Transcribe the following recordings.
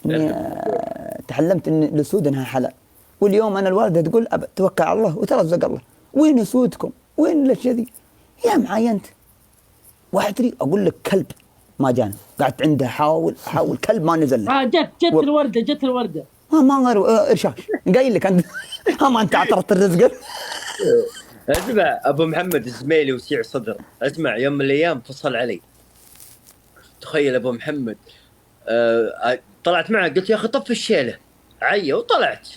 اني تعلمت ان الاسود انها حلال. واليوم انا الوالده تقول توكل على الله وترزق الله. وين اسودكم؟ وين الاشياء ذي؟ يا معاي انت. واحد تري اقول لك كلب ما جانا، قعدت عنده احاول كلب ما نزل له. جت الورده، جت الورده. ما ارشاش قايل لك انت. ما انت اعترضت الرزق. اسمع ابو محمد زميلي وسيع صدر، اسمع يوم من الايام فصل علي. تخيل ابو محمد طلعت معه قلت يا اخي طف الشيله عيا وطلعت.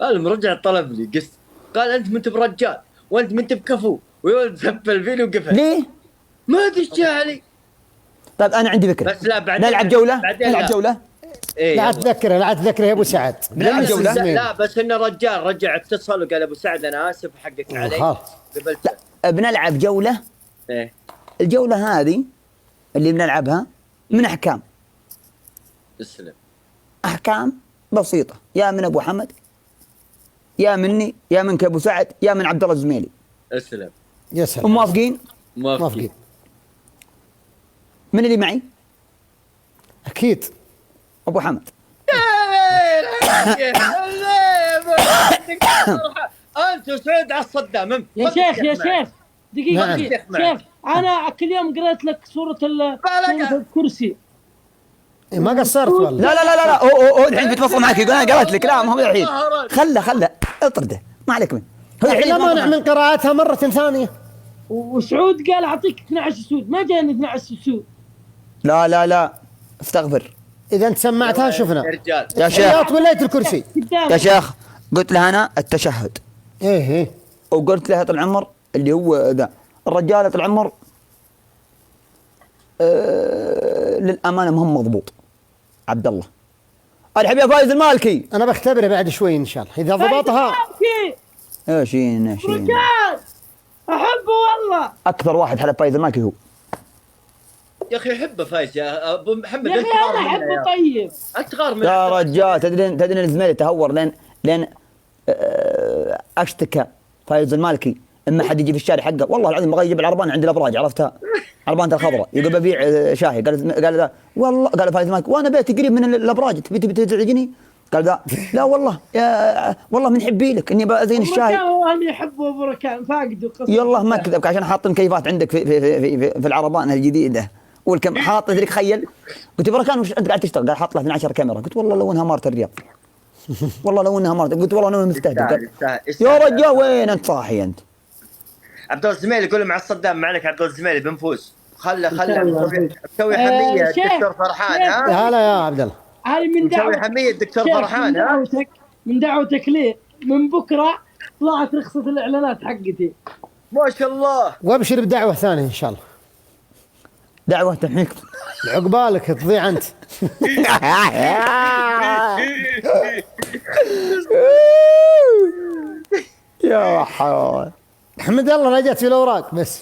المرجع طلب لي قست، قال انت منت برجال وانت منت بكفو، ويولد سفل فيني وقفل. ليه؟ ما ادري ايش علي. طيب انا عندي فكره، بس لا بعدين نلعب جوله. نلعب جوله. إيه لا تذكره يا ابو سعد. لا بس انه رجال رجع اتصل وقال ابو سعد انا اسف حقك علي. لا بنلعب جوله. ايه الجوله هذه اللي بنلعبها من احكام. تسلم. احكام بسيطه، يا من ابو حمد يا مني يا منك ابو سعد يا من عبد الله الزميلي. اسلم. يا سلام. موافقين؟ موافقين. من اللي معي؟ اكيد ابو حمد. انت وسعود على الصدام. يا شيخ دقيقه نعم. شيخ انا كل يوم قرأت لك سوره الكرسي. ما قصرت والله. لا هو الحين بيتفصل معك يقول انا قرأت لك. لا ما هو الحين، خله اطرده ما عليك منه. لا مانع من قراءتها مرة ثانية. وسعود قال اعطيك 12 سود، ما جاني 12 سود. لا استغفر. اذا انت سمعتها شفنا يا شيخ وليت الكرسي. يا شيخ قلت له انا التشهد. ايه وقلت له طال العمر اللي هو ذا الرجال طال العمر للامانه مهم مضبوط. عبد الله الحب يا فايز المالكي. انا بختبره بعد شوي ان شاء الله اذا ضبطها. شين رجال احبه والله. اكثر واحد حلب فايز المالكي هو. يا اخي احبه فايز يا ابو محمد. يا اخي انا احبه طيب. انت غار من يا رجال تدري الزميلي تهور لين اشتكى فايز المالكي اما حد يجي في الشارع حقه. والله العظيم بغى يجيب العربان عند الابراج، عرفتها عربانة الخضراء، يقول ببيع شاهي. قال ذا والله، قال فايز المالكي وانا بيتي قريب من الابراج تبي تزعجني؟ قال ذا لا والله والله من حبي لك اني بزين الشاي. هو اللي يحبه ابو ركان فاقده قصه. يلا ما كذبك عشان حاطين كيفات عندك في العربان الجديده والكم حاط ذيك خيل. قلت بركان وش انت قاعد تشتغل؟ قال حاط له 12 كاميرا. قلت والله لو انها مارت الرياض. والله لو انها مارت. قلت والله انا مستهدف. يا رجال وين انت صاحي انت؟ عبد الله الزميلي يقول مع الصدام معك عبد الله الزميلي بنفوز. خله مسوي حميه الدكتور فرحان. هلا يا عبد الله. هذه من دعوة مسوي حميه الدكتور فرحان. من دعوتك ليه من بكره طلعت رخصه الاعلانات حقتي. ما شاء الله. وابشر بدعوه ثانيه ان شاء الله. دعوه تحميك عقبالك تضيع انت. يا حول. حمد الله نجت في الاوراق بس.